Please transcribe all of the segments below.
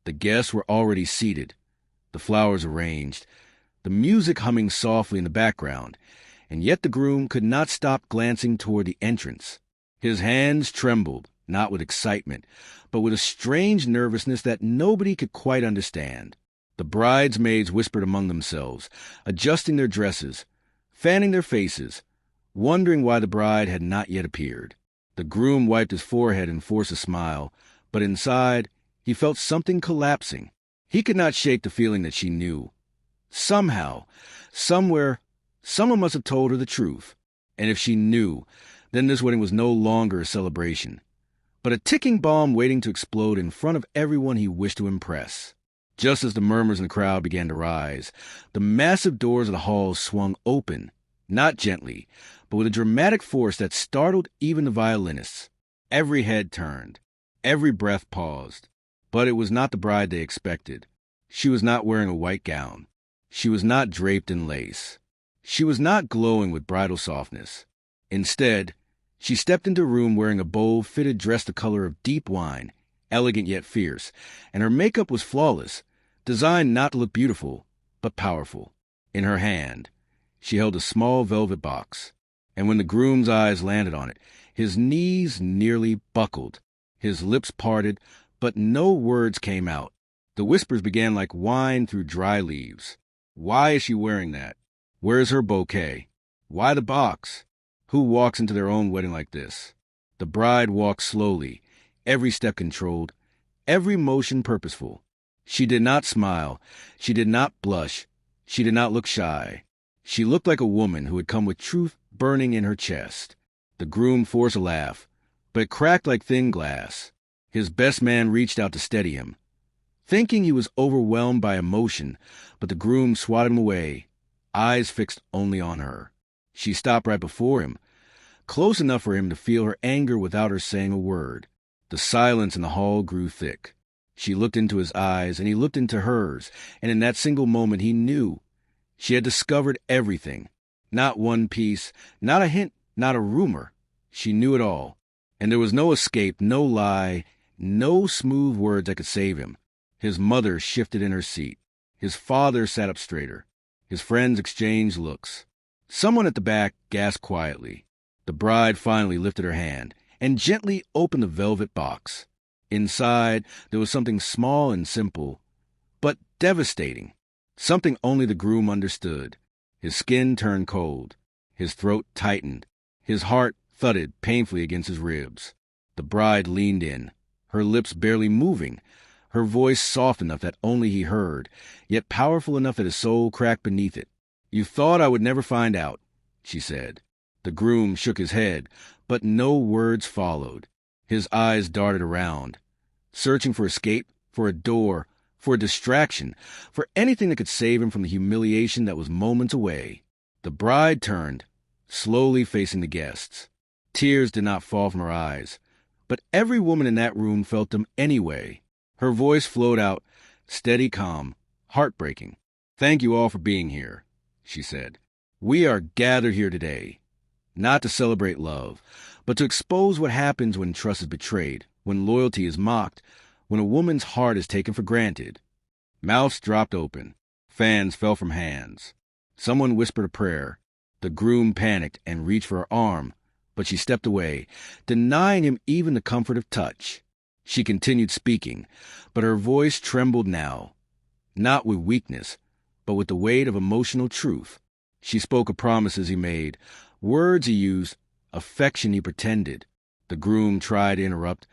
The guests were already seated, the flowers arranged, the music humming softly in the background, and yet the groom could not stop glancing toward the entrance. His hands trembled, not with excitement, but with a strange nervousness that nobody could quite understand. The bridesmaids whispered among themselves, adjusting their dresses, fanning their faces, wondering why the bride had not yet appeared. The groom wiped his forehead and forced a smile, but inside he felt something collapsing. He could not shake the feeling that she knew. Somehow, somewhere, someone must have told her the truth. And if she knew, then this wedding was no longer a celebration, but a ticking bomb waiting to explode in front of everyone he wished to impress. Just as the murmurs in the crowd began to rise, the massive doors of the hall swung open, not gently, but with a dramatic force that startled even the violinists. Every head turned, every breath paused. But it was not the bride they expected. She was not wearing a white gown. She was not draped in lace. She was not glowing with bridal softness. Instead, she stepped into a room wearing a bold, fitted dress the color of deep wine, elegant yet fierce, and her makeup was flawless, designed not to look beautiful, but powerful. In her hand, she held a small velvet box, and when the groom's eyes landed on it, his knees nearly buckled, his lips parted, but no words came out. The whispers began like wine through dry leaves. Why is she wearing that? Where's her bouquet? Why the box? Who walks into their own wedding like this? The bride walked slowly, every step controlled, every motion purposeful. She did not smile. She did not blush. She did not look shy. She looked like a woman who had come with truth burning in her chest. The groom forced a laugh, but it cracked like thin glass. His best man reached out to steady him, thinking he was overwhelmed by emotion, but the groom swatted him away, eyes fixed only on her. She stopped right before him, close enough for him to feel her anger without her saying a word. The silence in the hall grew thick. She looked into his eyes, and he looked into hers, and in that single moment he knew. She had discovered everything. Not one piece, not a hint, not a rumor. She knew it all, and there was no escape, no lie, no smooth words that could save him. His mother shifted in her seat. His father sat up straighter. His friends exchanged looks. Someone at the back gasped quietly. The bride finally lifted her hand and gently opened the velvet box. Inside, there was something small and simple, but devastating. Something only the groom understood. His skin turned cold. His throat tightened. His heart thudded painfully against his ribs. The bride leaned in, her lips barely moving, her voice soft enough that only he heard, yet powerful enough that his soul cracked beneath it. "You thought I would never find out," she said. The groom shook his head, but no words followed. His eyes darted around, searching for escape, for a door, for a distraction, for anything that could save him from the humiliation that was moments away. The bride turned, slowly facing the guests. Tears did not fall from her eyes, but every woman in that room felt them anyway. Her voice flowed out, steady, calm, heartbreaking. "Thank you all for being here," she said. "We are gathered here today, not to celebrate love, but to expose what happens when trust is betrayed, when loyalty is mocked, when a woman's heart is taken for granted." Mouths dropped open. Fans fell from hands. Someone whispered a prayer. The groom panicked and reached for her arm, but she stepped away, denying him even the comfort of touch. She continued speaking, but her voice trembled now, not with weakness, but with the weight of emotional truth. She spoke of promises he made, words he used, affection he pretended. The groom tried to interrupt,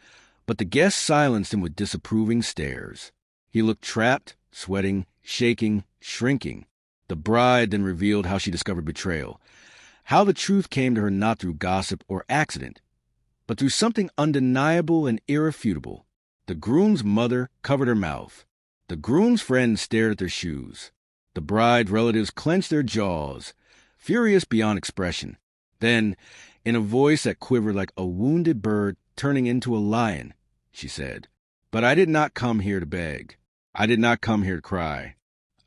but the guests silenced him with disapproving stares. He looked trapped, sweating, shaking, shrinking. The bride then revealed how she discovered betrayal, how the truth came to her not through gossip or accident, but through something undeniable and irrefutable. The groom's mother covered her mouth. The groom's friends stared at their shoes. The bride's relatives clenched their jaws, furious beyond expression. Then, in a voice that quivered like a wounded bird turning into a lion, she said, "But I did not come here to beg. I did not come here to cry.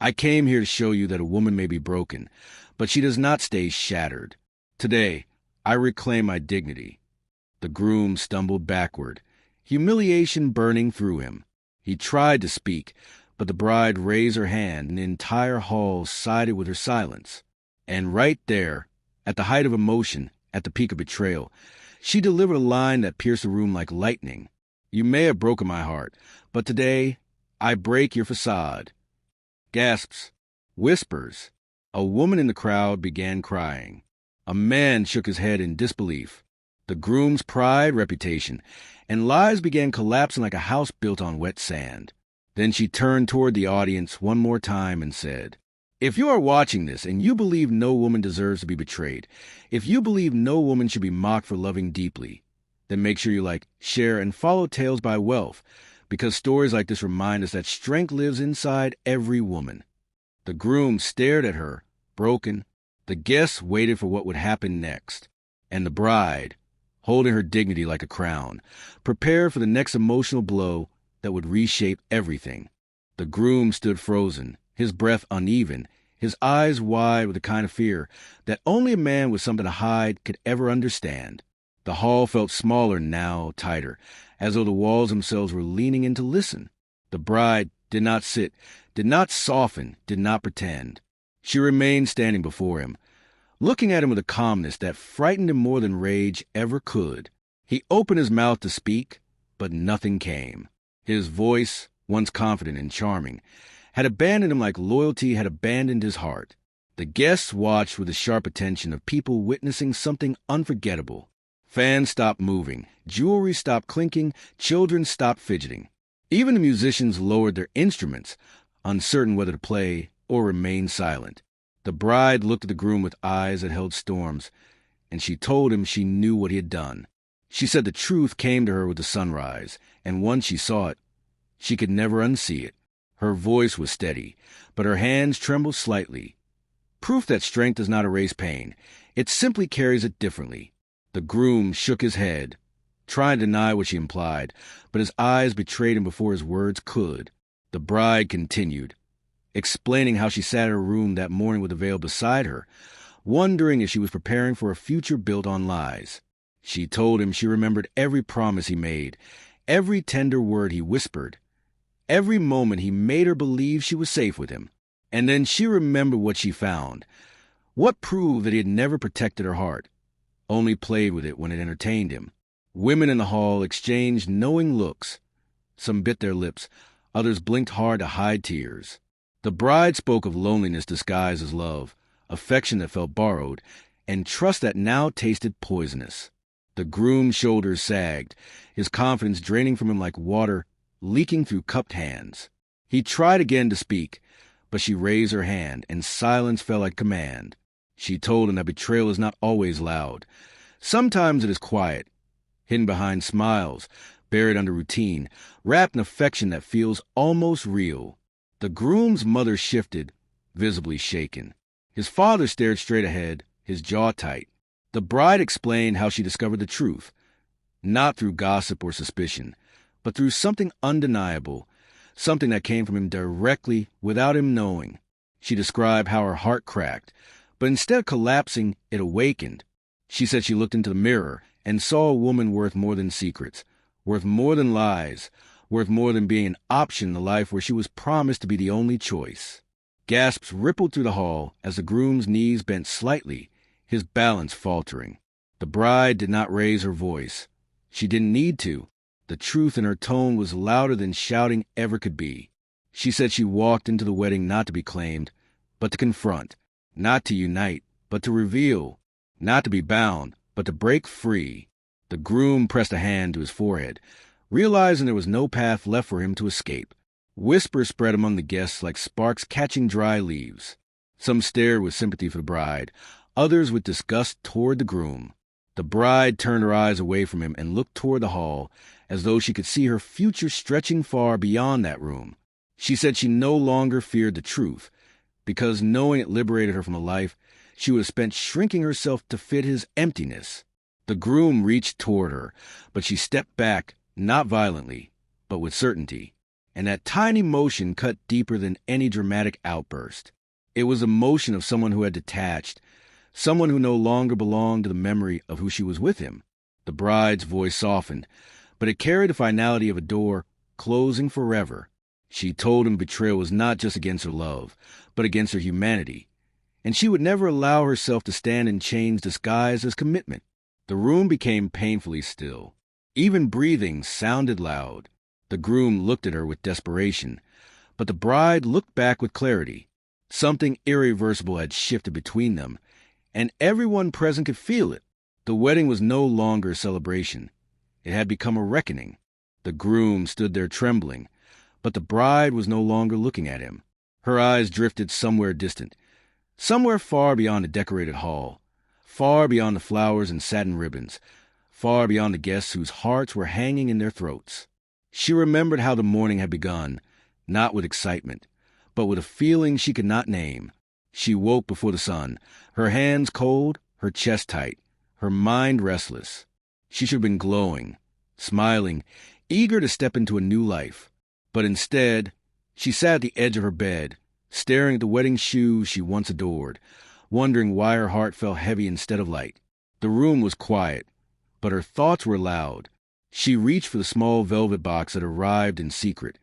I came here to show you that a woman may be broken, but she does not stay shattered. Today, I reclaim my dignity." The groom stumbled backward, humiliation burning through him. He tried to speak, but the bride raised her hand and the entire hall sided with her silence. And right there, at the height of emotion, at the peak of betrayal, she delivered a line that pierced the room like lightning. "You may have broken my heart, but today I break your facade." Gasps, whispers. A woman in the crowd began crying. A man shook his head in disbelief. The groom's pride, reputation, and lives began collapsing like a house built on wet sand. Then she turned toward the audience one more time and said, "If you are watching this and you believe no woman deserves to be betrayed, if you believe no woman should be mocked for loving deeply, then make sure you like, share, and follow Tales by Wealth, because stories like this remind us that strength lives inside every woman." The groom stared at her, broken. The guests waited for what would happen next. And the bride, holding her dignity like a crown, prepared for the next emotional blow that would reshape everything. The groom stood frozen, his breath uneven, his eyes wide with the kind of fear that only a man with something to hide could ever understand. The hall felt smaller now, tighter, as though the walls themselves were leaning in to listen. The bride did not sit, did not soften, did not pretend. She remained standing before him, looking at him with a calmness that frightened him more than rage ever could. He opened his mouth to speak, but nothing came. His voice, once confident and charming, had abandoned him like loyalty had abandoned his heart. The guests watched with the sharp attention of people witnessing something unforgettable. Fans stopped moving, jewelry stopped clinking, children stopped fidgeting. Even the musicians lowered their instruments, uncertain whether to play or remain silent. The bride looked at the groom with eyes that held storms, and she told him she knew what he had done. She said the truth came to her with the sunrise, and once she saw it, she could never unsee it. Her voice was steady, but her hands trembled slightly. Proof that strength does not erase pain. It simply carries it differently. The groom shook his head, trying to deny what she implied, but his eyes betrayed him before his words could. The bride continued, explaining how she sat in her room that morning with the veil beside her, wondering if she was preparing for a future built on lies. She told him she remembered every promise he made, every tender word he whispered, every moment he made her believe she was safe with him. And then she remembered what she found. What proved that he had never protected her heart, only played with it when it entertained him. Women in the hall exchanged knowing looks. Some bit their lips, others blinked hard to hide tears. The bride spoke of loneliness disguised as love, affection that felt borrowed, and trust that now tasted poisonous. The groom's shoulders sagged, his confidence draining from him like water leaking through cupped hands. He tried again to speak, but she raised her hand, and silence fell like command. She told him that betrayal is not always loud. Sometimes it is quiet, hidden behind smiles, buried under routine, wrapped in affection that feels almost real. The groom's mother shifted, visibly shaken. His father stared straight ahead, his jaw tight. The bride explained how she discovered the truth, not through gossip or suspicion, but through something undeniable, something that came from him directly without him knowing. She described how her heart cracked, but instead of collapsing, it awakened. She said she looked into the mirror and saw a woman worth more than secrets, worth more than lies, worth more than being an option in the life where she was promised to be the only choice. Gasps rippled through the hall as the groom's knees bent slightly, his balance faltering. The bride did not raise her voice. She didn't need to. The truth in her tone was louder than shouting ever could be. She said she walked into the wedding not to be claimed, but to confront, not to unite, but to reveal, not to be bound, but to break free. The groom pressed a hand to his forehead, realizing there was no path left for him to escape. Whispers spread among the guests like sparks catching dry leaves. Some stared with sympathy for the bride, others with disgust toward the groom. The bride turned her eyes away from him and looked toward the hall, as though she could see her future stretching far beyond that room. She said she no longer feared the truth, because knowing it liberated her from a life she would have spent shrinking herself to fit his emptiness. The groom reached toward her, but she stepped back, not violently, but with certainty. And that tiny motion cut deeper than any dramatic outburst. It was the motion of someone who had detached, someone who no longer belonged to the memory of who she was with him. The bride's voice softened, but it carried the finality of a door closing forever. She told him betrayal was not just against her love, but against her humanity, and she would never allow herself to stand in chains disguised as commitment. The room became painfully still. Even breathing sounded loud. The groom looked at her with desperation, but the bride looked back with clarity. Something irreversible had shifted between them, and everyone present could feel it. The wedding was no longer a celebration. It had become a reckoning. The groom stood there trembling, but the bride was no longer looking at him. Her eyes drifted somewhere distant, somewhere far beyond the decorated hall, far beyond the flowers and satin ribbons, far beyond the guests whose hearts were hanging in their throats. She remembered how the morning had begun, not with excitement, but with a feeling she could not name. She woke before the sun, her hands cold, her chest tight, her mind restless. She should have been glowing, smiling, eager to step into a new life. But instead, she sat at the edge of her bed, staring at the wedding shoes she once adored, wondering why her heart felt heavy instead of light. The room was quiet, but her thoughts were loud. She reached for the small velvet box that arrived in secret,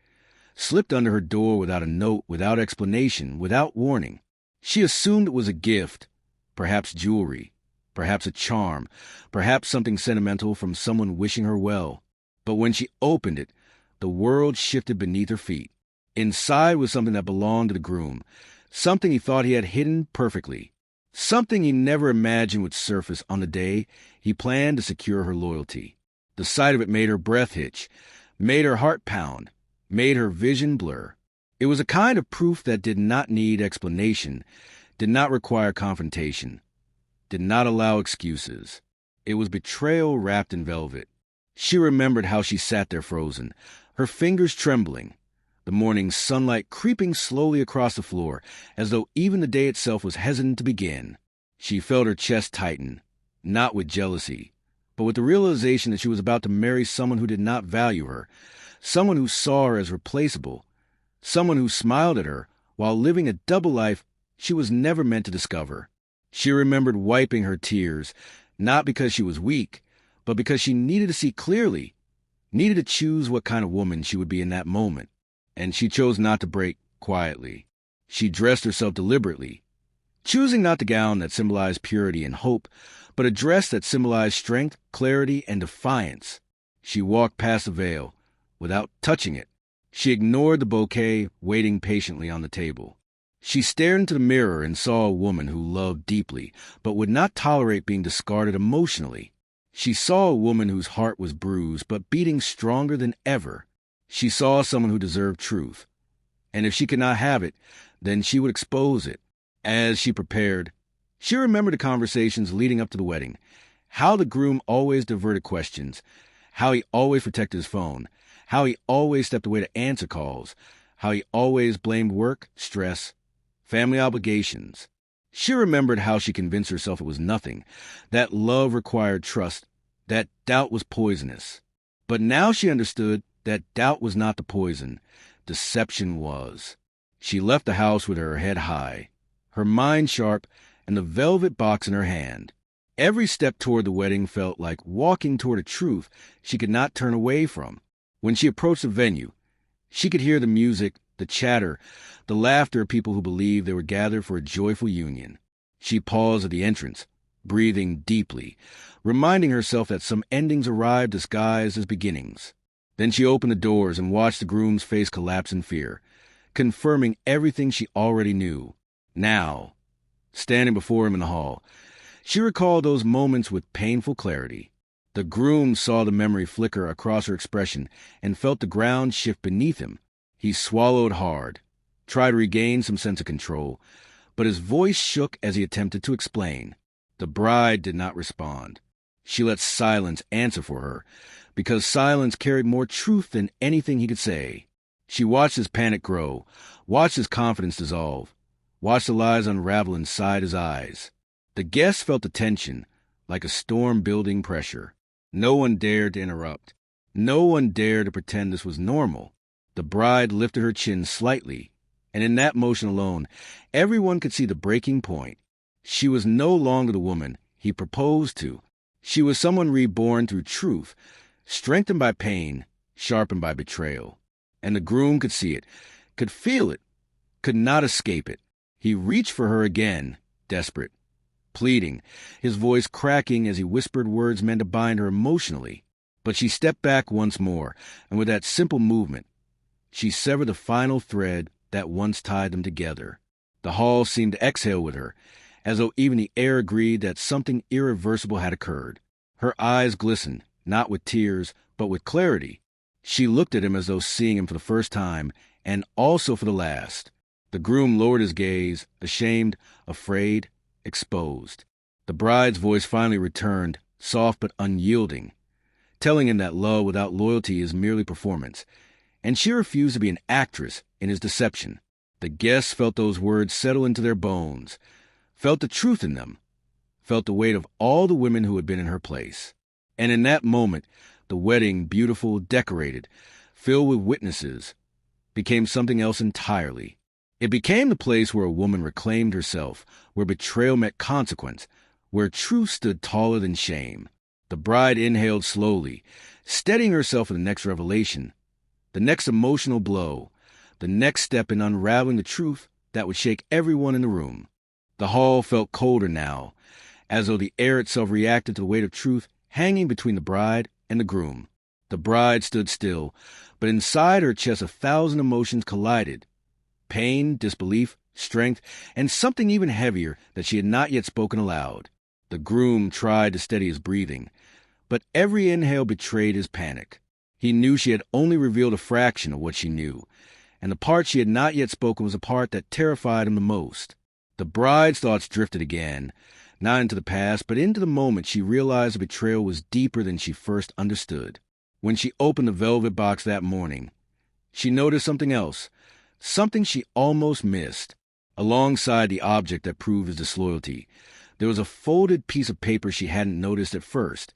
slipped under her door without a note, without explanation, without warning. She assumed it was a gift, perhaps jewelry, perhaps a charm, perhaps something sentimental from someone wishing her well. But when she opened it, the world shifted beneath her feet. Inside was something that belonged to the groom, something he thought he had hidden perfectly, something he never imagined would surface on the day he planned to secure her loyalty. The sight of it made her breath hitch, made her heart pound, made her vision blur. It was a kind of proof that did not need explanation, did not require confrontation, did not allow excuses. It was betrayal wrapped in velvet. She remembered how she sat there frozen, her fingers trembling, the morning sunlight creeping slowly across the floor, as though even the day itself was hesitant to begin. She felt her chest tighten, not with jealousy, but with the realization that she was about to marry someone who did not value her, someone who saw her as replaceable, someone who smiled at her while living a double life she was never meant to discover. She remembered wiping her tears, not because she was weak, but because she needed to see clearly, needed to choose what kind of woman she would be in that moment. And she chose not to break quietly. She dressed herself deliberately, choosing not the gown that symbolized purity and hope, but a dress that symbolized strength, clarity, and defiance. She walked past the veil, without touching it. She ignored the bouquet waiting patiently on the table. She stared into the mirror and saw a woman who loved deeply, but would not tolerate being discarded emotionally. She saw a woman whose heart was bruised, but beating stronger than ever. She saw someone who deserved truth, and if she could not have it, then she would expose it. As she prepared, she remembered the conversations leading up to the wedding, how the groom always diverted questions, how he always protected his phone, how he always stepped away to answer calls, how he always blamed work, stress, family obligations. She remembered how she convinced herself it was nothing, that love required trust, that doubt was poisonous. But now she understood that doubt was not the poison, deception was. She left the house with her head high, her mind sharp, and the velvet box in her hand. Every step toward the wedding felt like walking toward a truth she could not turn away from. When she approached the venue, she could hear the music, the chatter, the laughter of people who believed they were gathered for a joyful union. She paused at the entrance, breathing deeply, reminding herself that some endings arrived disguised as beginnings. Then she opened the doors and watched the groom's face collapse in fear, confirming everything she already knew. Now, standing before him in the hall, she recalled those moments with painful clarity. The groom saw the memory flicker across her expression and felt the ground shift beneath him. He swallowed hard, tried to regain some sense of control, but his voice shook as he attempted to explain. The bride did not respond. She let silence answer for her, because silence carried more truth than anything he could say. She watched his panic grow, watched his confidence dissolve, watched the lies unravel inside his eyes. The guests felt the tension, like a storm building pressure. No one dared to interrupt. No one dared to pretend this was normal. The bride lifted her chin slightly, and in that motion alone, everyone could see the breaking point. She was no longer the woman he proposed to. She was someone reborn through truth, strengthened by pain, sharpened by betrayal. And the groom could see it, could feel it, could not escape it. He reached for her again, desperate, pleading, his voice cracking as he whispered words meant to bind her emotionally. But she stepped back once more, and with that simple movement, she severed the final thread that once tied them together. The hall seemed to exhale with her, as though even the air agreed that something irreversible had occurred. Her eyes glistened, not with tears, but with clarity. She looked at him as though seeing him for the first time, and also for the last. The groom lowered his gaze, ashamed, afraid, exposed. The bride's voice finally returned, soft but unyielding, telling him that love without loyalty is merely performance, and she refused to be an actress in his deception. The guests felt those words settle into their bones, felt the truth in them, felt the weight of all the women who had been in her place. And in that moment, the wedding, beautiful, decorated, filled with witnesses, became something else entirely. It became the place where a woman reclaimed herself, where betrayal met consequence, where truth stood taller than shame. The bride inhaled slowly, steadying herself for the next revelation, the next emotional blow, the next step in unraveling the truth that would shake everyone in the room. The hall felt colder now, as though the air itself reacted to the weight of truth hanging between the bride and the groom. The bride stood still, but inside her chest 1,000 emotions collided. Pain, disbelief, strength, and something even heavier that she had not yet spoken aloud. The groom tried to steady his breathing, but every inhale betrayed his panic. He knew she had only revealed a fraction of what she knew, and the part she had not yet spoken was the part that terrified him the most. The bride's thoughts drifted again, not into the past, but into the moment she realized the betrayal was deeper than she first understood. When she opened the velvet box that morning, she noticed something else, something she almost missed. Alongside the object that proved his disloyalty, there was a folded piece of paper she hadn't noticed at first,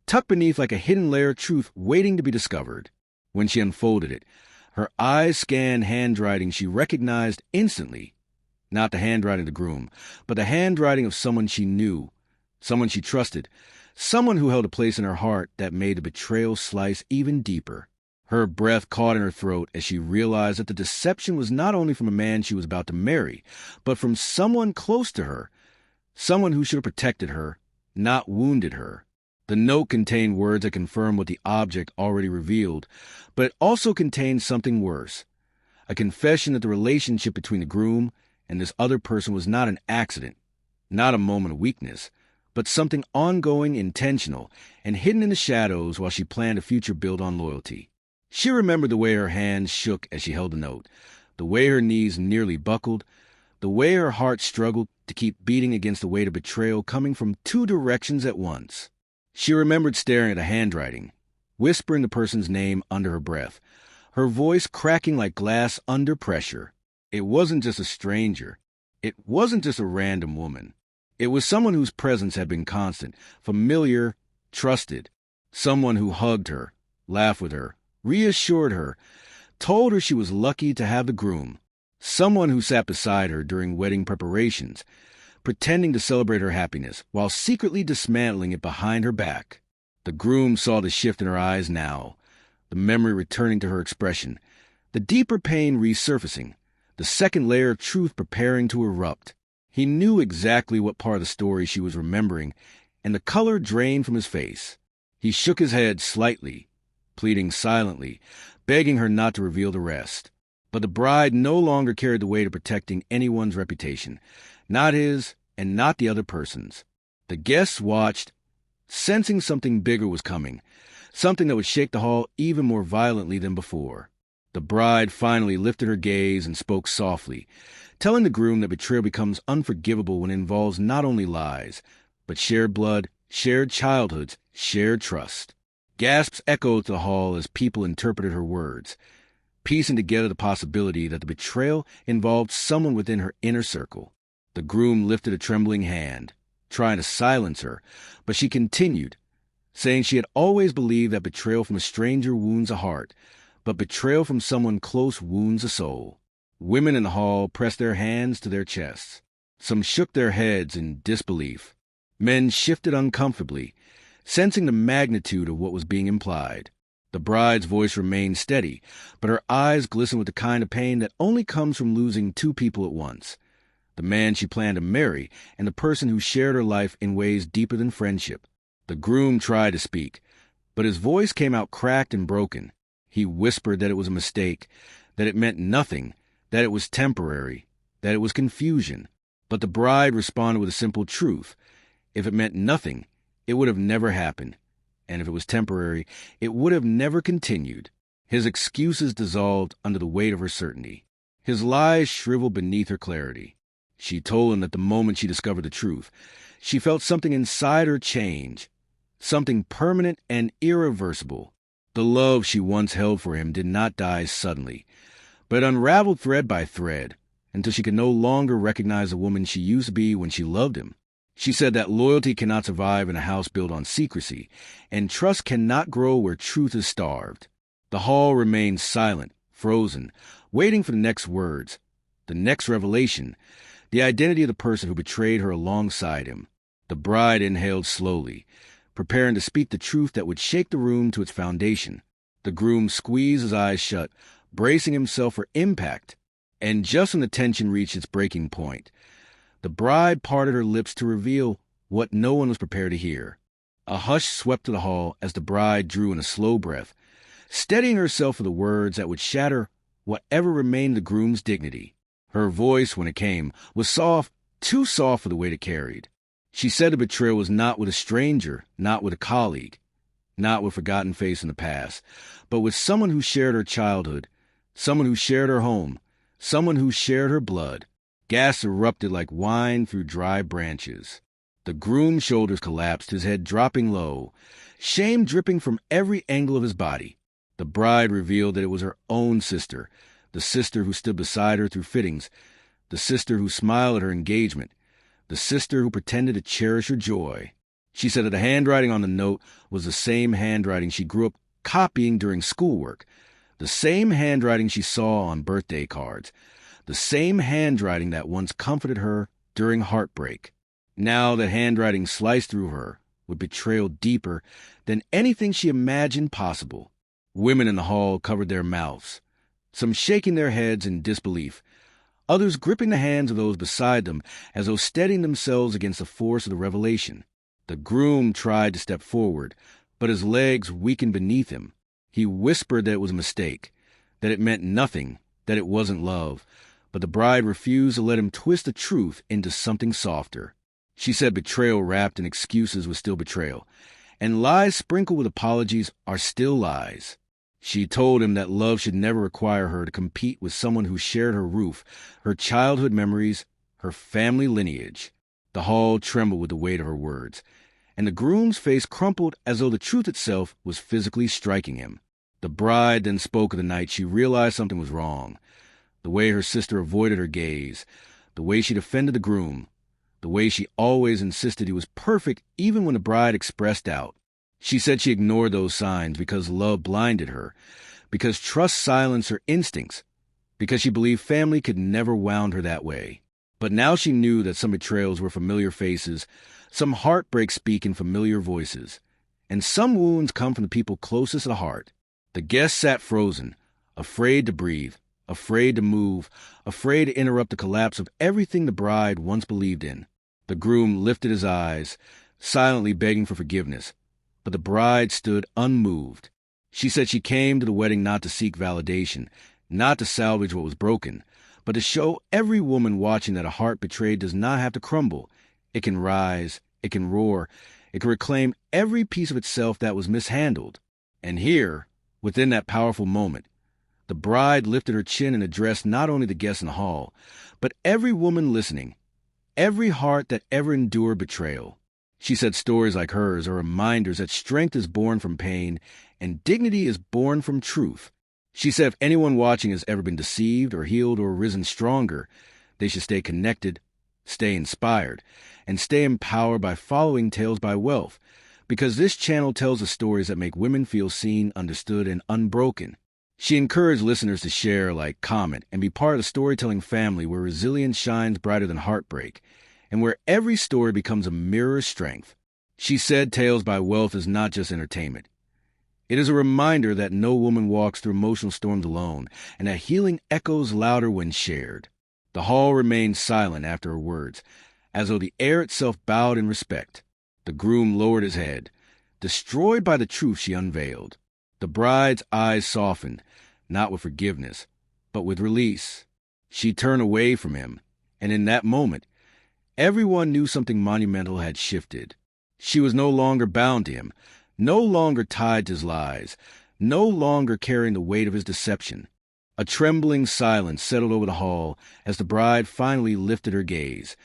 tucked beneath like a hidden layer of truth waiting to be discovered. When she unfolded it, her eyes scanned handwriting she recognized instantly. Not the handwriting of the groom, but the handwriting of someone she knew, someone she trusted, someone who held a place in her heart that made the betrayal slice even deeper. Her breath caught in her throat as she realized that the deception was not only from a man she was about to marry, but from someone close to her, someone who should have protected her, not wounded her. The note contained words that confirmed what the object already revealed, but it also contained something worse, a confession that the relationship between the groom and this other person was not an accident, not a moment of weakness, but something ongoing, intentional, and hidden in the shadows while she planned a future built on loyalty. She remembered the way her hands shook as she held the note, the way her knees nearly buckled, the way her heart struggled to keep beating against the weight of betrayal coming from two directions at once. She remembered staring at the handwriting, whispering the person's name under her breath, her voice cracking like glass under pressure. It wasn't just a stranger. It wasn't just a random woman. It was someone whose presence had been constant, familiar, trusted. Someone who hugged her, laughed with her, reassured her, told her she was lucky to have the groom. Someone who sat beside her during wedding preparations, pretending to celebrate her happiness while secretly dismantling it behind her back. The groom saw the shift in her eyes now, the memory returning to her expression, the deeper pain resurfacing, the second layer of truth preparing to erupt. He knew exactly what part of the story she was remembering, and the color drained from his face. He shook his head slightly, pleading silently, begging her not to reveal the rest. But the bride no longer carried the weight of protecting anyone's reputation, not his and not the other person's. The guests watched, sensing something bigger was coming, something that would shake the hall even more violently than before. The bride finally lifted her gaze and spoke softly, telling the groom that betrayal becomes unforgivable when it involves not only lies, but shared blood, shared childhoods, shared trust. Gasps echoed through the hall as people interpreted her words, piecing together the possibility that the betrayal involved someone within her inner circle. The groom lifted a trembling hand, trying to silence her, but she continued, saying she had always believed that betrayal from a stranger wounds a heart, but betrayal from someone close wounds a soul. Women in the hall pressed their hands to their chests. Some shook their heads in disbelief. Men shifted uncomfortably, sensing the magnitude of what was being implied. The bride's voice remained steady, but her eyes glistened with the kind of pain that only comes from losing two people at once. The man she planned to marry and the person who shared her life in ways deeper than friendship. The groom tried to speak, but his voice came out cracked and broken. He whispered that it was a mistake, that it meant nothing, that it was temporary, that it was confusion. But the bride responded with a simple truth. If it meant nothing, it would have never happened. And if it was temporary, it would have never continued. His excuses dissolved under the weight of her certainty. His lies shriveled beneath her clarity. She told him that the moment she discovered the truth, she felt something inside her change, something permanent and irreversible. The love she once held for him did not die suddenly, but unraveled thread by thread, until she could no longer recognize the woman she used to be when she loved him. She said that loyalty cannot survive in a house built on secrecy, and trust cannot grow where truth is starved. The hall remained silent, frozen, waiting for the next words, the next revelation, the identity of the person who betrayed her alongside him. The bride inhaled slowly, preparing to speak the truth that would shake the room to its foundation. The groom squeezed his eyes shut, bracing himself for impact. And just when the tension reached its breaking point, the bride parted her lips to reveal what no one was prepared to hear. A hush swept through the hall as the bride drew in a slow breath, steadying herself for the words that would shatter whatever remained the groom's dignity. Her voice, when it came, was soft, too soft for the weight it carried. She said the betrayal was not with a stranger, not with a colleague, not with a forgotten face in the past, but with someone who shared her childhood, someone who shared her home, someone who shared her blood. Gas erupted like wine through dry branches. The groom's shoulders collapsed, his head dropping low, shame dripping from every angle of his body. The bride revealed that it was her own sister, the sister who stood beside her through fittings, the sister who smiled at her engagement, the sister who pretended to cherish her joy. She said that the handwriting on the note was the same handwriting she grew up copying during schoolwork, the same handwriting she saw on birthday cards, the same handwriting that once comforted her during heartbreak. Now that handwriting sliced through her with betrayal deeper than anything she imagined possible. Women in the hall covered their mouths, some shaking their heads in disbelief, others gripping the hands of those beside them as though steadying themselves against the force of the revelation. The groom tried to step forward, but his legs weakened beneath him. He whispered that it was a mistake, that it meant nothing, that it wasn't love, but the bride refused to let him twist the truth into something softer. She said betrayal wrapped in excuses was still betrayal, and lies sprinkled with apologies are still lies. She told him that love should never require her to compete with someone who shared her roof, her childhood memories, her family lineage. The hall trembled with the weight of her words, and the groom's face crumpled as though the truth itself was physically striking him. The bride then spoke of the night she realized something was wrong, the way her sister avoided her gaze, the way she defended the groom, the way she always insisted he was perfect even when the bride expressed doubt. She said she ignored those signs because love blinded her, because trust silenced her instincts, because she believed family could never wound her that way. But now she knew that some betrayals were familiar faces, some heartbreaks speak in familiar voices, and some wounds come from the people closest to the heart. The guests sat frozen, afraid to breathe, afraid to move, afraid to interrupt the collapse of everything the bride once believed in. The groom lifted his eyes, silently begging for forgiveness, but the bride stood unmoved. She said she came to the wedding not to seek validation, not to salvage what was broken, but to show every woman watching that a heart betrayed does not have to crumble. It can rise, it can roar, it can reclaim every piece of itself that was mishandled. And here, within that powerful moment, the bride lifted her chin and addressed not only the guests in the hall, but every woman listening, every heart that ever endured betrayal. She said stories like hers are reminders that strength is born from pain and dignity is born from truth. She said if anyone watching has ever been deceived or healed or risen stronger, they should stay connected, stay inspired, and stay empowered by following Tales by Wealth, because this channel tells the stories that make women feel seen, understood, and unbroken. She encouraged listeners to share, like, comment, and be part of the storytelling family where resilience shines brighter than heartbreak, and where every story becomes a mirror of strength. She said Tales by Wealth is not just entertainment. It is a reminder that no woman walks through emotional storms alone, and that healing echoes louder when shared. The hall remained silent after her words, as though the air itself bowed in respect. The groom lowered his head, destroyed by the truth she unveiled. The bride's eyes softened, not with forgiveness, but with release. She turned away from him, and in that moment, everyone knew something monumental had shifted. She was no longer bound to him, no longer tied to his lies, no longer carrying the weight of his deception. A trembling silence settled over the hall as the bride finally lifted her gaze,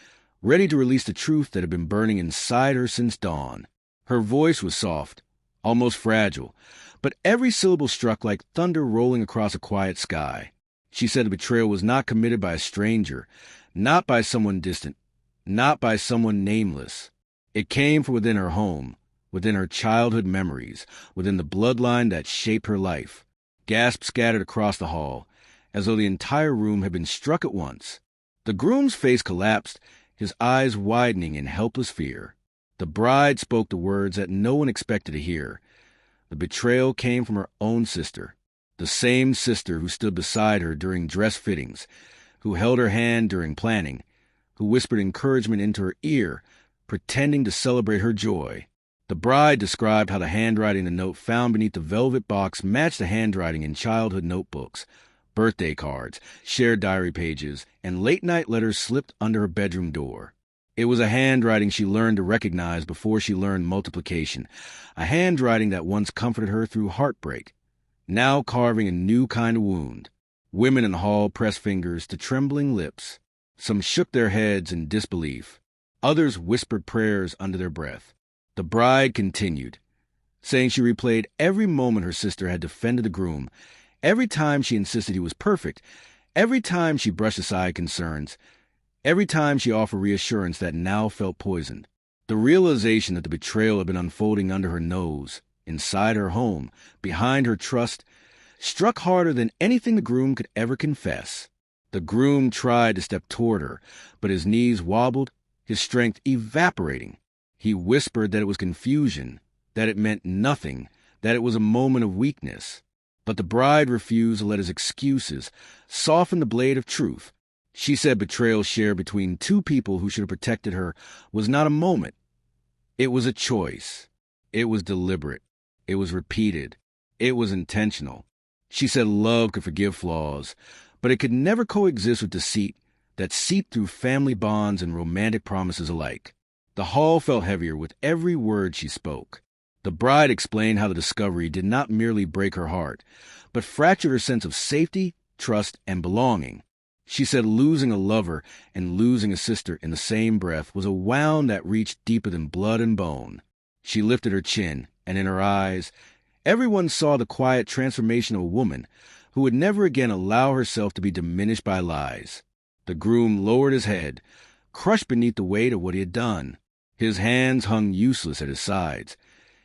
ready to release the truth that had been burning inside her since dawn. Her voice was soft, almost fragile, but every syllable struck like thunder rolling across a quiet sky. She said the betrayal was not committed by a stranger, not by someone distant, not by someone nameless. It came from within her home, within her childhood memories, within the bloodline that shaped her life. Gasps scattered across the hall, as though the entire room had been struck at once. The groom's face collapsed, his eyes widening in helpless fear. The bride spoke the words that no one expected to hear. The betrayal came from her own sister, the same sister who stood beside her during dress fittings, who held her hand during planning, who whispered encouragement into her ear, pretending to celebrate her joy. The bride described how the handwriting in the note found beneath the velvet box matched the handwriting in childhood notebooks, birthday cards, shared diary pages, and late-night letters slipped under her bedroom door. It was a handwriting she learned to recognize before she learned multiplication, a handwriting that once comforted her through heartbreak, now carving a new kind of wound. Women in the hall pressed fingers to trembling lips. Some shook their heads in disbelief. Others whispered prayers under their breath. The bride continued, saying she replayed every moment her sister had defended the groom, every time she insisted he was perfect, every time she brushed aside concerns, every time she offered reassurance that now felt poisoned. The realization that the betrayal had been unfolding under her nose, inside her home, behind her trust, struck harder than anything the groom could ever confess. The groom tried to step toward her, but his knees wobbled, his strength evaporating. He whispered that it was confusion, that it meant nothing, that it was a moment of weakness. But the bride refused to let his excuses soften the blade of truth. She said betrayal shared between two people who should have protected her was not a moment. It was a choice. It was deliberate. It was repeated. It was intentional. She said love could forgive flaws, but it could never coexist with deceit that seeped through family bonds and romantic promises alike. The hall felt heavier with every word she spoke. The bride explained how the discovery did not merely break her heart, but fractured her sense of safety, trust, and belonging. She said losing a lover and losing a sister in the same breath was a wound that reached deeper than blood and bone. She lifted her chin, and in her eyes, everyone saw the quiet transformation of a woman who would never again allow herself to be diminished by lies. The groom lowered his head, crushed beneath the weight of what he had done. His hands hung useless at his sides.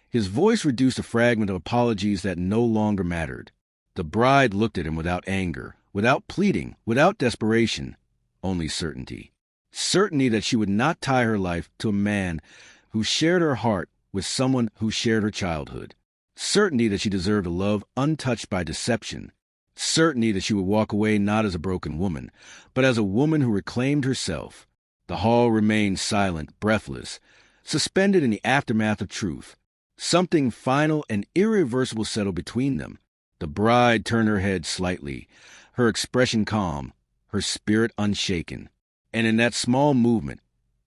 His voice reduced a fragment of apologies that no longer mattered. The bride looked at him without anger, without pleading, without desperation, only certainty. Certainty that she would not tie her life to a man who shared her heart with someone who shared her childhood. Certainty that she deserved a love untouched by deception. Certainty that she would walk away not as a broken woman, but as a woman who reclaimed herself. The hall remained silent, breathless, suspended in the aftermath of truth. Something final and irreversible settled between them. The bride turned her head slightly, her expression calm, her spirit unshaken. And in that small movement,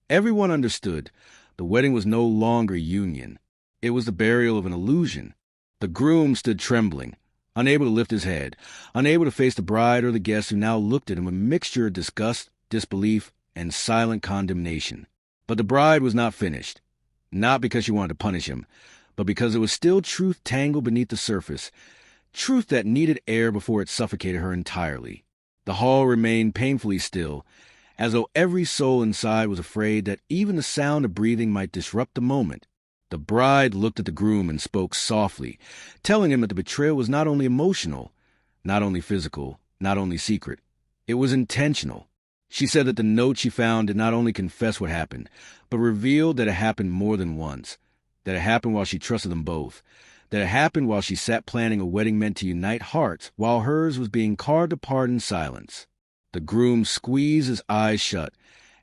everyone understood the wedding was no longer a union. It was the burial of an illusion. The groom stood trembling, unable to lift his head, unable to face the bride or the guests who now looked at him with a mixture of disgust, disbelief, and silent condemnation. But the bride was not finished, not because she wanted to punish him, but because there was still truth tangled beneath the surface, truth that needed air before it suffocated her entirely. The hall remained painfully still, as though every soul inside was afraid that even the sound of breathing might disrupt the moment. The bride looked at the groom and spoke softly, telling him that the betrayal was not only emotional, not only physical, not only secret. It was intentional. She said that the note she found did not only confess what happened, but revealed that it happened more than once, that it happened while she trusted them both, that it happened while she sat planning a wedding meant to unite hearts, while hers was being carved apart in silence. The groom squeezed his eyes shut,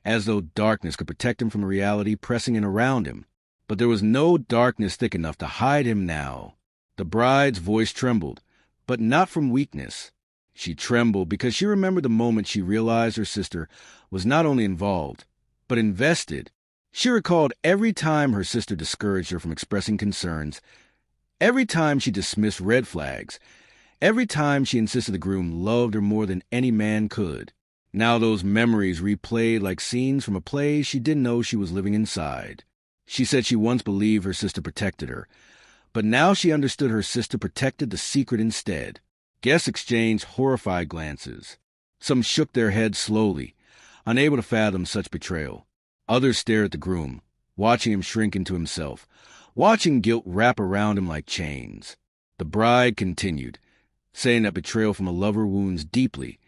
as though darkness could protect him from the reality pressing in around him. But there was no darkness thick enough to hide him now. The bride's voice trembled, but not from weakness. She trembled because she remembered the moment she realized her sister was not only involved, but invested. She recalled every time her sister discouraged her from expressing concerns, every time she dismissed red flags, every time she insisted the groom loved her more than any man could. Now those memories replayed like scenes from a play she didn't know she was living inside. She said she once believed her sister protected her, but now she understood her sister protected the secret instead. Guests exchanged horrified glances. Some shook their heads slowly, unable to fathom such betrayal. Others stared at the groom, watching him shrink into himself, watching guilt wrap around him like chains. The bride continued, saying that betrayal from a lover wounds deeply,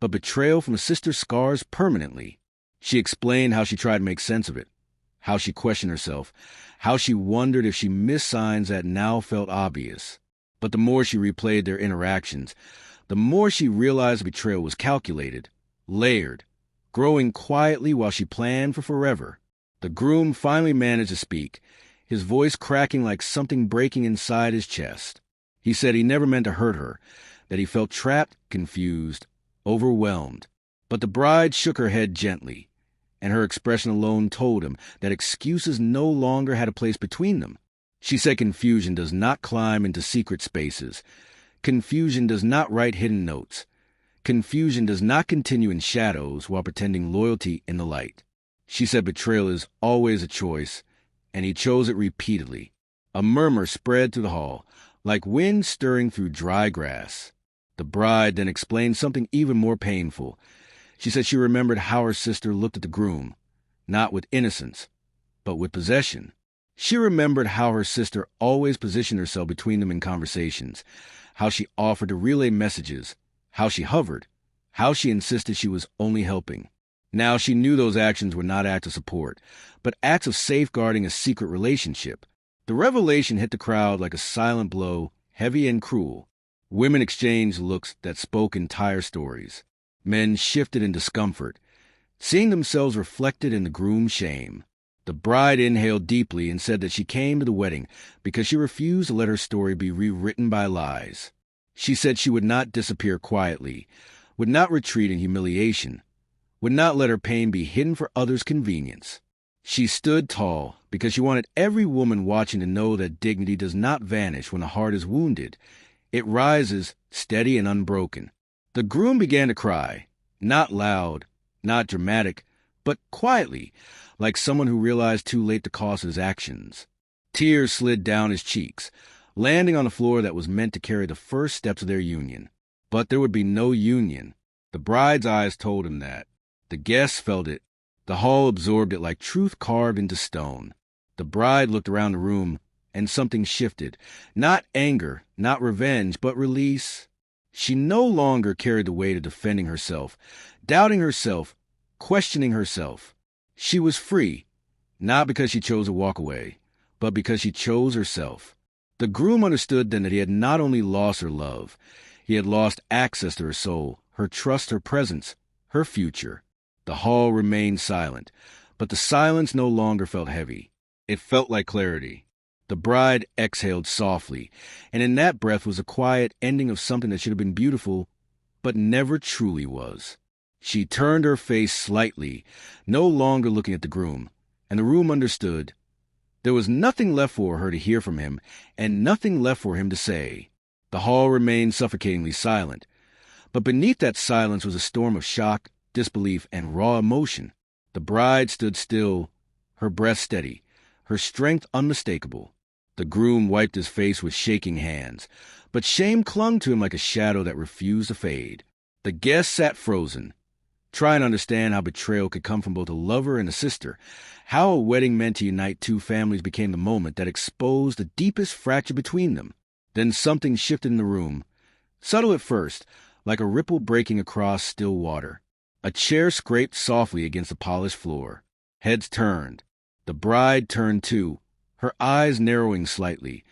but betrayal from a sister scars permanently. She explained how she tried to make sense of it, how she questioned herself, how she wondered if she missed signs that now felt obvious. But the more she replayed their interactions, the more she realized the betrayal was calculated, layered, growing quietly while she planned for forever. The groom finally managed to speak, his voice cracking like something breaking inside his chest. He said he never meant to hurt her, that he felt trapped, confused, overwhelmed. But the bride shook her head gently, and her expression alone told him that excuses no longer had a place between them. She said confusion does not climb into secret spaces. Confusion does not write hidden notes. Confusion does not continue in shadows while pretending loyalty in the light. She said betrayal is always a choice, and he chose it repeatedly. A murmur spread through the hall, like wind stirring through dry grass. The bride then explained something even more painful. She said she remembered how her sister looked at the groom, not with innocence, but with possession. She remembered how her sister always positioned herself between them in conversations, how she offered to relay messages, how she hovered, how she insisted she was only helping. Now she knew those actions were not acts of support, but acts of safeguarding a secret relationship. The revelation hit the crowd like a silent blow, heavy and cruel. Women exchanged looks that spoke entire stories. Men shifted in discomfort, seeing themselves reflected in the groom's shame. The bride inhaled deeply and said that she came to the wedding because she refused to let her story be rewritten by lies. She said she would not disappear quietly, would not retreat in humiliation, would not let her pain be hidden for others' convenience. She stood tall because she wanted every woman watching to know that dignity does not vanish when the heart is wounded. It rises, steady and unbroken. The groom began to cry, not loud, not dramatic, but quietly, like someone who realized too late the cost of his actions. Tears slid down his cheeks, landing on the floor that was meant to carry the first steps of their union. But there would be no union. The bride's eyes told him that. The guests felt it. The hall absorbed it like truth carved into stone. The bride looked around the room, and something shifted. Not anger, not revenge, but release. She no longer carried the weight of defending herself, doubting herself, questioning herself. She was free, not because she chose to walk away, but because she chose herself. The groom understood then that he had not only lost her love, he had lost access to her soul, her trust, her presence, her future. The hall remained silent, but the silence no longer felt heavy. It felt like clarity. The bride exhaled softly, and in that breath was a quiet ending of something that should have been beautiful, but never truly was. She turned her face slightly, no longer looking at the groom, and the room understood. There was nothing left for her to hear from him, and nothing left for him to say. The hall remained suffocatingly silent, but beneath that silence was a storm of shock, disbelief, and raw emotion. The bride stood still, her breath steady, her strength unmistakable. The groom wiped his face with shaking hands, but shame clung to him like a shadow that refused to fade. The guests sat frozen, trying to understand how betrayal could come from both a lover and a sister, how a wedding meant to unite two families became the moment that exposed the deepest fracture between them. Then something shifted in the room, subtle at first, like a ripple breaking across still water. A chair scraped softly against the polished floor. Heads turned. The bride turned too, her eyes narrowing slightly,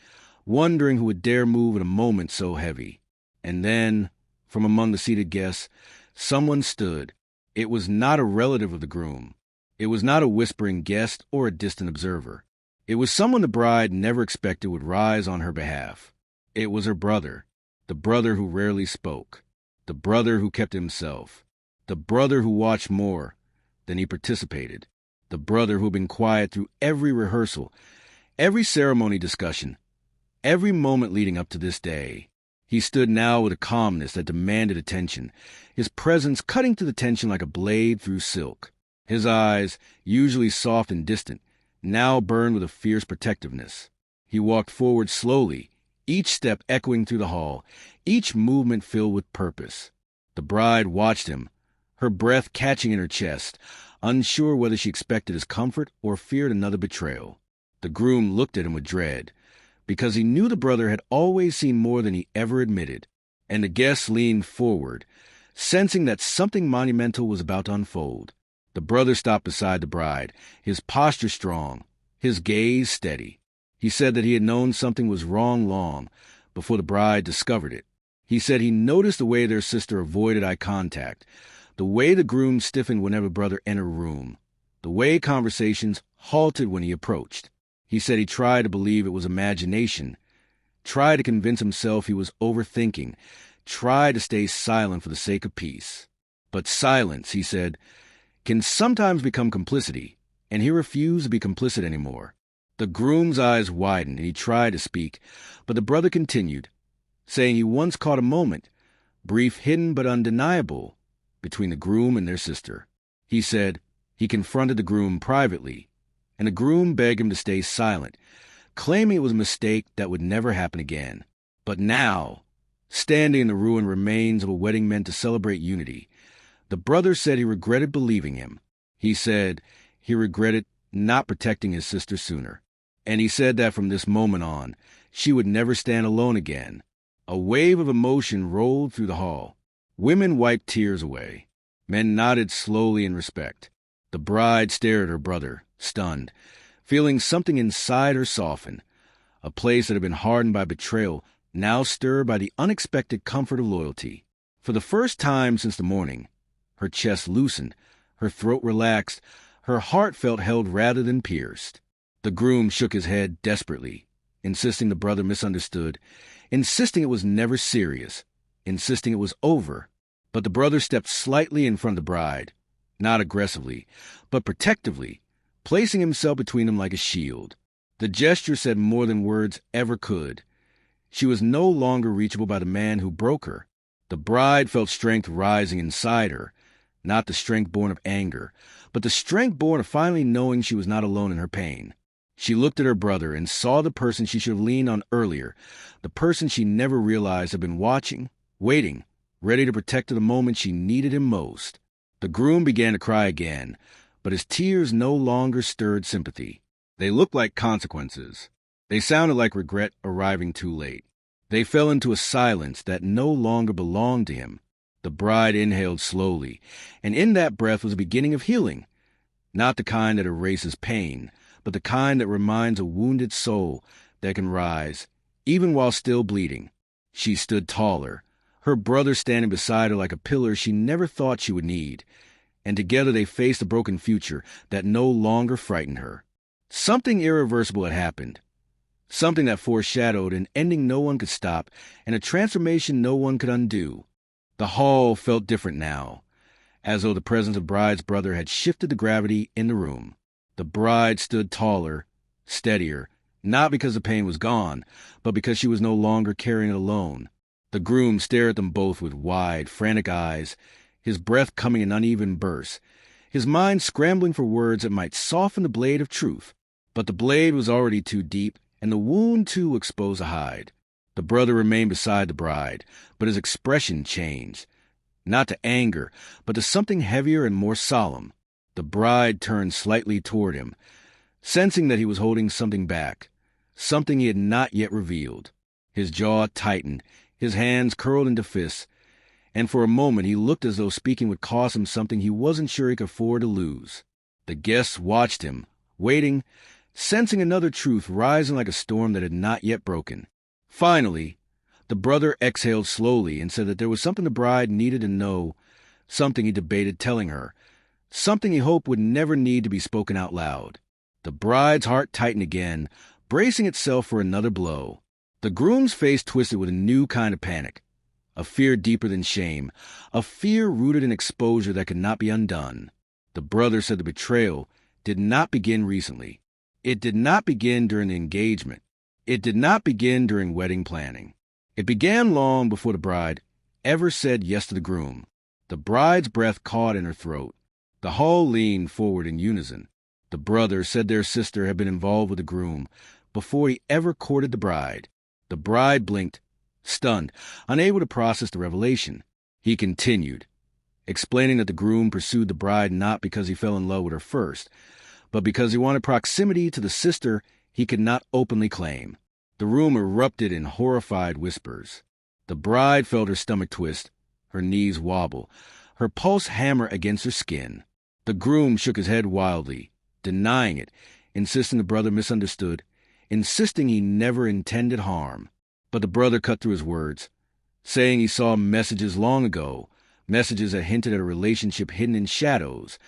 wondering who would dare move at a moment so heavy. And then, from among the seated guests, someone stood. It was not a relative of the groom. It was not a whispering guest or a distant observer. It was someone the bride never expected would rise on her behalf. It was her brother, the brother who rarely spoke, the brother who kept himself, the brother who watched more than he participated, the brother who had been quiet through every rehearsal, every ceremony discussion, every moment leading up to this day. He stood now with a calmness that demanded attention, his presence cutting through the tension like a blade through silk. His eyes, usually soft and distant, now burned with a fierce protectiveness. He walked forward slowly, each step echoing through the hall, each movement filled with purpose. The bride watched him, her breath catching in her chest, unsure whether she expected his comfort or feared another betrayal. The groom looked at him with dread, because he knew the brother had always seen more than he ever admitted, and the guests leaned forward, sensing that something monumental was about to unfold. The brother stopped beside the bride, his posture strong, his gaze steady. He said that he had known something was wrong long before the bride discovered it. He said he noticed the way their sister avoided eye contact, the way the groom stiffened whenever brother entered a room, the way conversations halted when he approached. He said he tried to believe it was imagination, tried to convince himself he was overthinking, tried to stay silent for the sake of peace. But silence, he said, can sometimes become complicity, and he refused to be complicit anymore. The groom's eyes widened, and he tried to speak, but the brother continued, saying he once caught a moment, brief, hidden but undeniable, between the groom and their sister. He said he confronted the groom privately, and the groom begged him to stay silent, claiming it was a mistake that would never happen again. But now, standing in the ruined remains of a wedding meant to celebrate unity, the brother said he regretted believing him. He said he regretted not protecting his sister sooner. And he said that from this moment on, she would never stand alone again. A wave of emotion rolled through the hall. Women wiped tears away. Men nodded slowly in respect. The bride stared at her brother, stunned, feeling something inside her soften. A place that had been hardened by betrayal, now stirred by the unexpected comfort of loyalty. For the first time since the morning, her chest loosened, her throat relaxed, her heart felt held rather than pierced. The groom shook his head desperately, insisting the brother misunderstood, insisting it was never serious, insisting it was over. But the brother stepped slightly in front of the bride, not aggressively, but protectively, placing himself between them like a shield. The gesture said more than words ever could. She was no longer reachable by the man who broke her. The bride felt strength rising inside her, not the strength born of anger, but the strength born of finally knowing she was not alone in her pain. She looked at her brother and saw the person she should have leaned on earlier, the person she never realized had been watching, waiting, ready to protect her the moment she needed him most. The groom began to cry again, but his tears no longer stirred sympathy. They looked like consequences. They sounded like regret arriving too late. They fell into a silence that no longer belonged to him. The bride inhaled slowly, and in that breath was a beginning of healing. Not the kind that erases pain, but the kind that reminds a wounded soul that can rise, even while still bleeding. She stood taller, her brother standing beside her like a pillar she never thought she would need, and together they faced a broken future that no longer frightened her. Something irreversible had happened, something that foreshadowed an ending no one could stop and a transformation no one could undo. The hall felt different now, as though the presence of bride's brother had shifted the gravity in the room. The bride stood taller, steadier, not because the pain was gone, but because she was no longer carrying it alone. The groom stared at them both with wide, frantic eyes, his breath coming in uneven bursts, his mind scrambling for words that might soften the blade of truth. But the blade was already too deep, and the wound too exposed to hide. The brother remained beside the bride, but his expression changed, not to anger, but to something heavier and more solemn. The bride turned slightly toward him, sensing that he was holding something back, something he had not yet revealed. His jaw tightened, his hands curled into fists, and for a moment he looked as though speaking would cost him something he wasn't sure he could afford to lose. The guests watched him, waiting, sensing another truth rising like a storm that had not yet broken. Finally, the brother exhaled slowly and said that there was something the bride needed to know, something he debated telling her, something he hoped would never need to be spoken out loud. The bride's heart tightened again, bracing itself for another blow. The groom's face twisted with a new kind of panic, a fear deeper than shame, a fear rooted in exposure that could not be undone. The brother said the betrayal did not begin recently. It did not begin during the engagement. It did not begin during wedding planning. It began long before the bride ever said yes to the groom. The bride's breath caught in her throat. The hall leaned forward in unison. The brother said their sister had been involved with the groom before he ever courted the bride. The bride blinked, stunned, unable to process the revelation. He continued, explaining that the groom pursued the bride not because he fell in love with her first, but because he wanted proximity to the sister he could not openly claim. The room erupted in horrified whispers. The bride felt her stomach twist, her knees wobble, her pulse hammer against her skin. The groom shook his head wildly, denying it, insisting the brother misunderstood, insisting he never intended harm. But the brother cut through his words, saying he saw messages long ago, messages that hinted at a relationship hidden in shadows,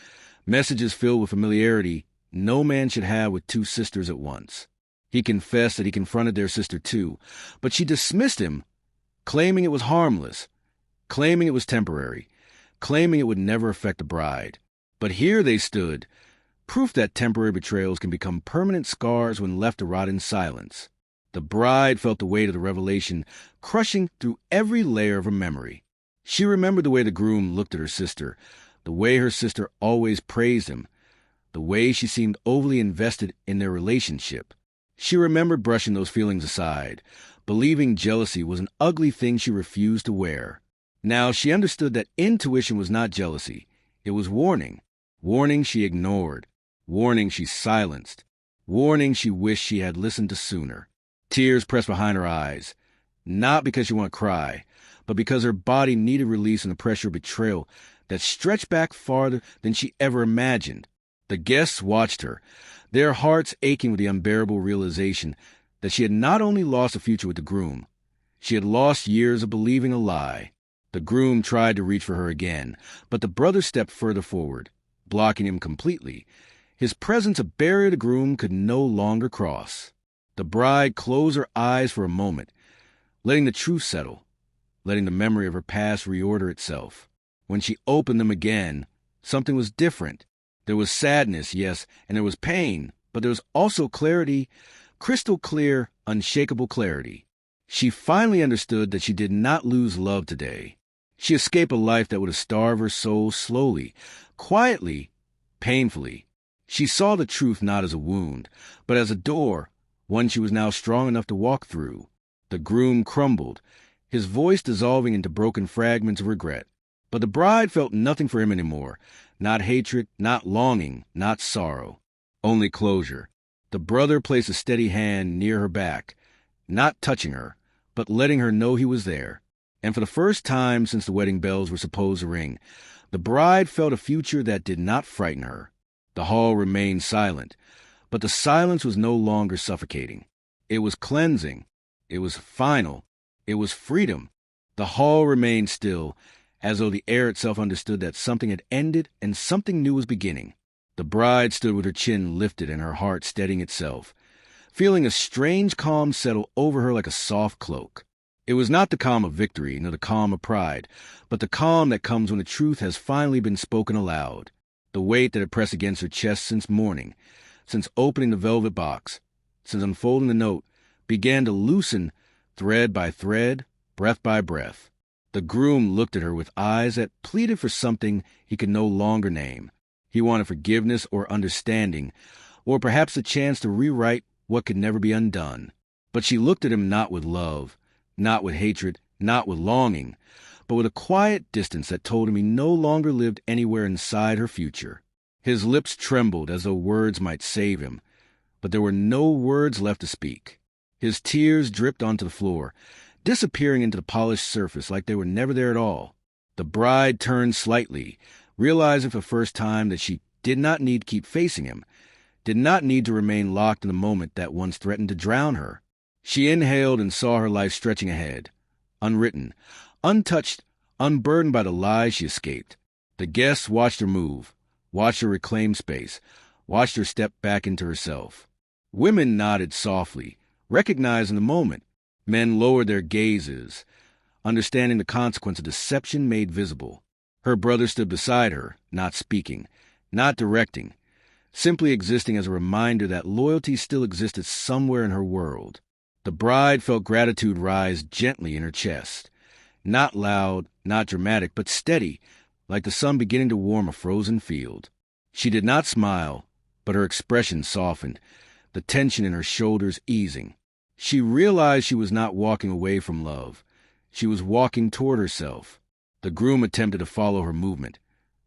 messages filled with familiarity no man should have with two sisters at once. He confessed that he confronted their sister too, but she dismissed him, claiming it was harmless, claiming it was temporary, claiming it would never affect the bride. But here they stood, proof that temporary betrayals can become permanent scars when left to rot in silence. The bride felt the weight of the revelation crushing through every layer of her memory. She remembered the way the groom looked at her sister, the way her sister always praised him, the way she seemed overly invested in their relationship. She remembered brushing those feelings aside, believing jealousy was an ugly thing she refused to wear. Now she understood that intuition was not jealousy. It was warning. Warning she ignored. Warning she silenced. Warning she wished she had listened to sooner. Tears pressed behind her eyes, not because she wanted to cry, but because her body needed release from the pressure of betrayal that stretched back farther than she ever imagined. The guests watched her, their hearts aching with the unbearable realization that she had not only lost a future with the groom, she had lost years of believing a lie. The groom tried to reach for her again, but the brother stepped further forward, blocking him completely, his presence a barrier the groom could no longer cross. The bride closed her eyes for a moment, letting the truth settle, letting the memory of her past reorder itself. When she opened them again, something was different. There was sadness, yes, and there was pain, but there was also clarity, crystal clear, unshakable clarity. She finally understood that she did not lose love today. She escaped a life that would have starved her soul slowly, quietly, painfully. She saw the truth not as a wound, but as a door, one she was now strong enough to walk through. The groom crumbled, his voice dissolving into broken fragments of regret. But the bride felt nothing for him anymore, not hatred, not longing, not sorrow, only closure. The brother placed a steady hand near her back, not touching her, but letting her know he was there. And for the first time since the wedding bells were supposed to ring, the bride felt a future that did not frighten her. The hall remained silent, but the silence was no longer suffocating. It was cleansing. It was final. It was freedom. The hall remained still, as though the air itself understood that something had ended and something new was beginning. The bride stood with her chin lifted and her heart steadying itself, feeling a strange calm settle over her like a soft cloak. It was not the calm of victory, nor the calm of pride, but the calm that comes when the truth has finally been spoken aloud. The weight that had pressed against her chest since morning, since opening the velvet box, since unfolding the note, began to loosen thread by thread, breath by breath. The groom looked at her with eyes that pleaded for something he could no longer name. He wanted forgiveness or understanding, or perhaps a chance to rewrite what could never be undone. But she looked at him not with love, not with hatred, not with longing, but with a quiet distance that told him he no longer lived anywhere inside her future. His lips trembled as though words might save him, but there were no words left to speak. His tears dripped onto the floor, disappearing into the polished surface like they were never there at all. The bride turned slightly, realizing for the first time that she did not need to keep facing him, did not need to remain locked in the moment that once threatened to drown her. She inhaled and saw her life stretching ahead, unwritten, untouched, unburdened by the lies she escaped. The guests watched her move, watched her reclaim space, watched her step back into herself. Women nodded softly, recognizing the moment. Men lowered their gazes, understanding the consequence of deception made visible. Her brother stood beside her, not speaking, not directing, simply existing as a reminder that loyalty still existed somewhere in her world. The bride felt gratitude rise gently in her chest. Not loud, not dramatic, but steady, like the sun beginning to warm a frozen field. She did not smile, but her expression softened, the tension in her shoulders easing. She realized she was not walking away from love. She was walking toward herself. The groom attempted to follow her movement,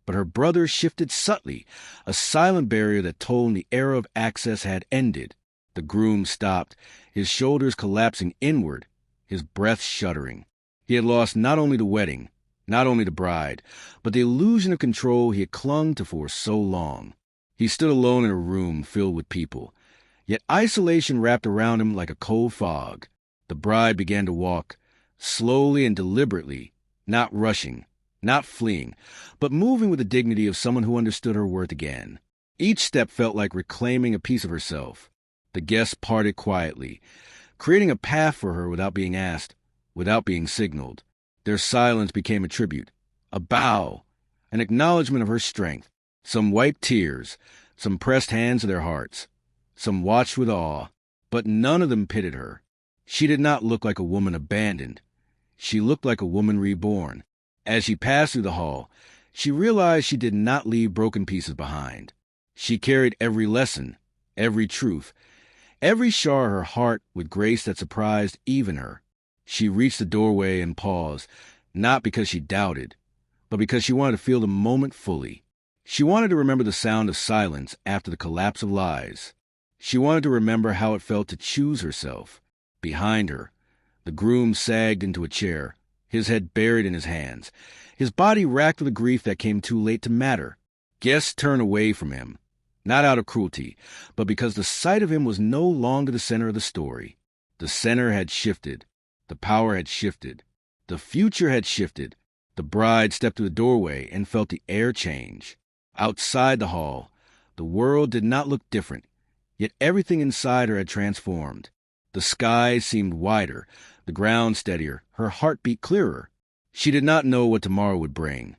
but her brother shifted subtly, a silent barrier that told the era of access had ended. The groom stopped, his shoulders collapsing inward, his breath shuddering. He had lost not only the wedding, not only the bride, but the illusion of control he had clung to for so long. He stood alone in a room filled with people, yet isolation wrapped around him like a cold fog. The bride began to walk, slowly and deliberately, not rushing, not fleeing, but moving with the dignity of someone who understood her worth again. Each step felt like reclaiming a piece of herself. The guests parted quietly, creating a path for her without being asked, without being signaled. Their silence became a tribute, a bow, an acknowledgement of her strength. Some wiped tears, some pressed hands to their hearts, some watched with awe, but none of them pitied her. She did not look like a woman abandoned. She looked like a woman reborn. As she passed through the hall, she realized she did not leave broken pieces behind. She carried every lesson, every truth, every share of her heart with grace that surprised even her. She reached the doorway and paused, not because she doubted, but because she wanted to feel the moment fully. She wanted to remember the sound of silence after the collapse of lies. She wanted to remember how it felt to choose herself. Behind her, the groom sagged into a chair, his head buried in his hands, his body racked with a grief that came too late to matter. Guests turned away from him, not out of cruelty, but because the sight of him was no longer the center of the story. The center had shifted. The power had shifted. The future had shifted. The bride stepped through the doorway and felt the air change. Outside the hall, the world did not look different, yet everything inside her had transformed. The sky seemed wider, the ground steadier, her heartbeat clearer. She did not know what tomorrow would bring,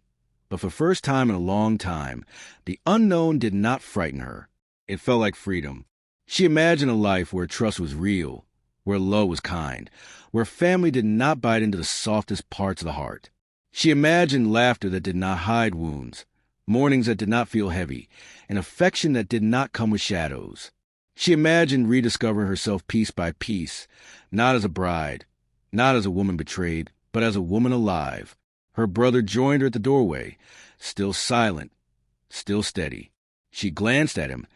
but for the first time in a long time, the unknown did not frighten her. It felt like freedom. She imagined a life where trust was real, where love was kind, where family did not bite into the softest parts of the heart. She imagined laughter that did not hide wounds, mornings that did not feel heavy, and affection that did not come with shadows. She imagined rediscovering herself piece by piece, not as a bride, not as a woman betrayed, but as a woman alive. Her brother joined her at the doorway, still silent, still steady. She glanced at him,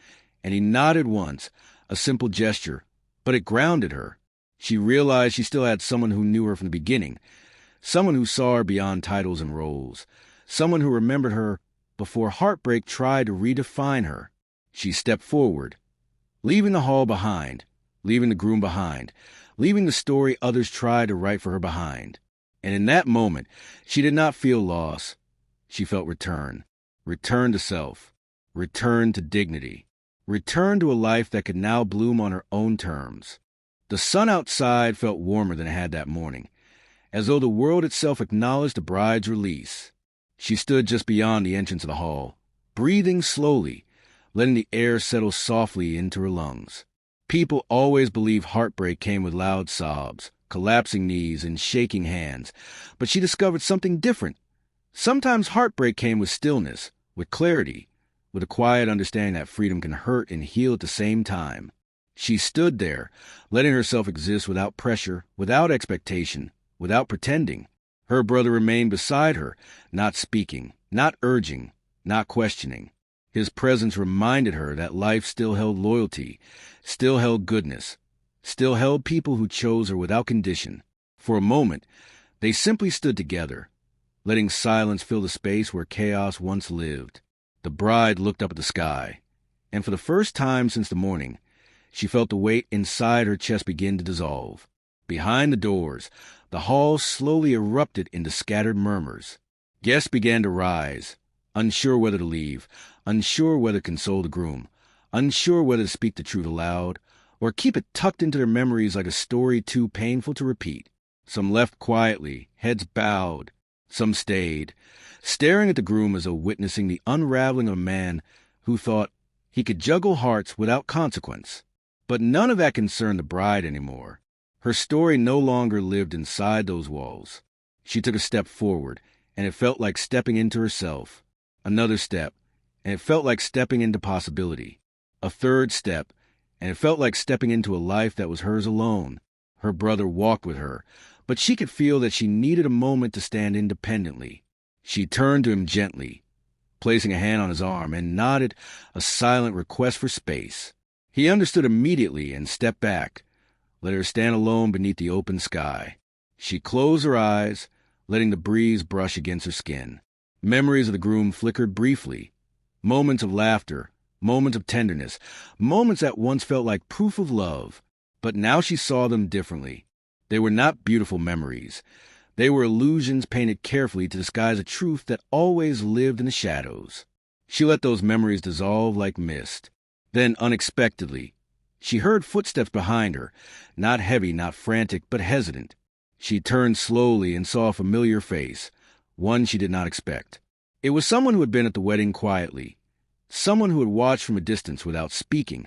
and he nodded once, a simple gesture, but it grounded her. She realized she still had someone who knew her from the beginning, someone who saw her beyond titles and roles, someone who remembered her before heartbreak tried to redefine her. She stepped forward, leaving the hall behind, leaving the groom behind, leaving the story others tried to write for her behind. And in that moment, she did not feel loss. She felt return. Return to self. Return to dignity. Return to a life that could now bloom on her own terms. The sun outside felt warmer than it had that morning, as though the world itself acknowledged the bride's release. She stood just beyond the entrance of the hall, breathing slowly, letting the air settle softly into her lungs. People always believed heartbreak came with loud sobs, collapsing knees, and shaking hands, but she discovered something different. Sometimes heartbreak came with stillness, with clarity, with a quiet understanding that freedom can hurt and heal at the same time. She stood there, letting herself exist without pressure, without expectation, without pretending. Her brother remained beside her, not speaking, not urging, not questioning. His presence reminded her that life still held loyalty, still held goodness, still held people who chose her without condition. For a moment, they simply stood together, letting silence fill the space where chaos once lived. The bride looked up at the sky. and for the first time since the morning, she felt the weight inside her chest begin to dissolve. Behind the doors, the hall slowly erupted into scattered murmurs. Guests began to rise, unsure whether to leave, unsure whether to console the groom, unsure whether to speak the truth aloud, or keep it tucked into their memories like a story too painful to repeat. Some left quietly, heads bowed. Some stayed, staring at the groom as though witnessing the unraveling of a man who thought he could juggle hearts without consequence. But none of that concerned the bride anymore. Her story no longer lived inside those walls. She took a step forward, and it felt like stepping into herself. Another step, and it felt like stepping into possibility. A third step, and it felt like stepping into a life that was hers alone. Her brother walked with her, but she could feel that she needed a moment to stand independently. She turned to him gently, placing a hand on his arm, and nodded a silent request for space. He understood immediately and stepped back, let her stand alone beneath the open sky. She closed her eyes, letting the breeze brush against her skin. Memories of the groom flickered briefly. Moments of laughter, moments of tenderness, moments that once felt like proof of love. But now she saw them differently. They were not beautiful memories. They were illusions painted carefully to disguise a truth that always lived in the shadows. She let those memories dissolve like mist. Then, unexpectedly, she heard footsteps behind her, not heavy, not frantic, but hesitant. She turned slowly and saw a familiar face, one she did not expect. It was someone who had been at the wedding quietly, someone who had watched from a distance without speaking,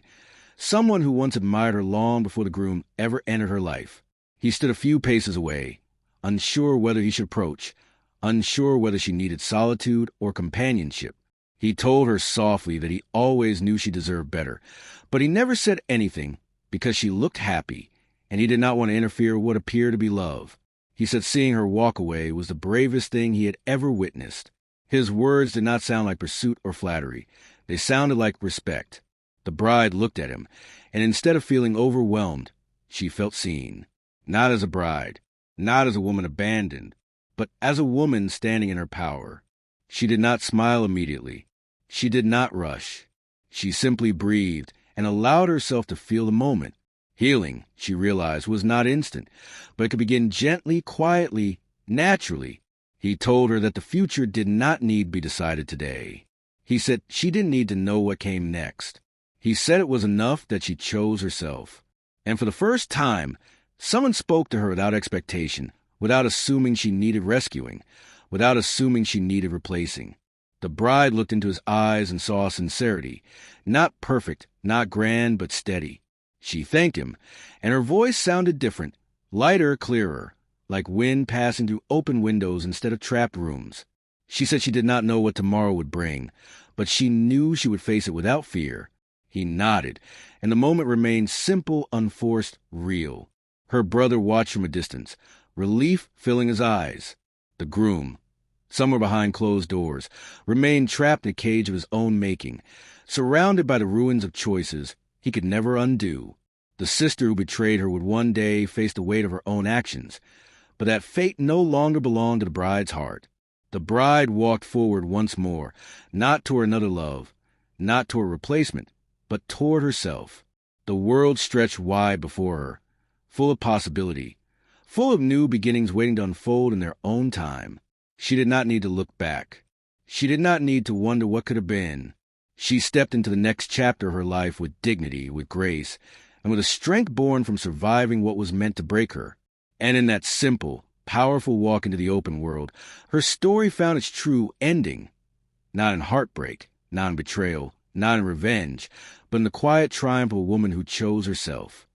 someone who once admired her long before the groom ever entered her life. He stood a few paces away, unsure whether he should approach, unsure whether she needed solitude or companionship. He told her softly that he always knew she deserved better, but he never said anything because she looked happy, and he did not want to interfere with what appeared to be love. He said seeing her walk away was the bravest thing he had ever witnessed. His words did not sound like pursuit or flattery. They sounded like respect. The bride looked at him, and instead of feeling overwhelmed, she felt seen. Not as a bride, not as a woman abandoned, but as a woman standing in her power. She did not smile immediately. She did not rush. She simply breathed and allowed herself to feel the moment. Healing, she realized, was not instant, but it could begin gently, quietly, naturally. He told her that the future did not need to be decided today. He said she didn't need to know what came next. He said it was enough that she chose herself. And for the first time, someone spoke to her without expectation, without assuming she needed rescuing, without assuming she needed replacing. The bride looked into his eyes and saw sincerity, not perfect, not grand, but steady. She thanked him, and her voice sounded different, lighter, clearer, like wind passing through open windows instead of trapped rooms. She said she did not know what tomorrow would bring, but she knew she would face it without fear. He nodded, and the moment remained simple, unforced, real. Her brother watched from a distance, relief filling his eyes. The groom, somewhere behind closed doors, remained trapped in a cage of his own making, surrounded by the ruins of choices he could never undo. The sister who betrayed her would one day face the weight of her own actions, but that fate no longer belonged to the bride's heart. The bride walked forward once more, not toward another love, not toward replacement, but toward herself. The world stretched wide before her, full of possibility, full of new beginnings waiting to unfold in their own time. She did not need to look back. She did not need to wonder what could have been. She stepped into the next chapter of her life with dignity, with grace, and with a strength born from surviving what was meant to break her. And in that simple, powerful walk into the open world, her story found its true ending. Not in heartbreak, not in betrayal, not in revenge, but in the quiet triumph of a woman who chose herself.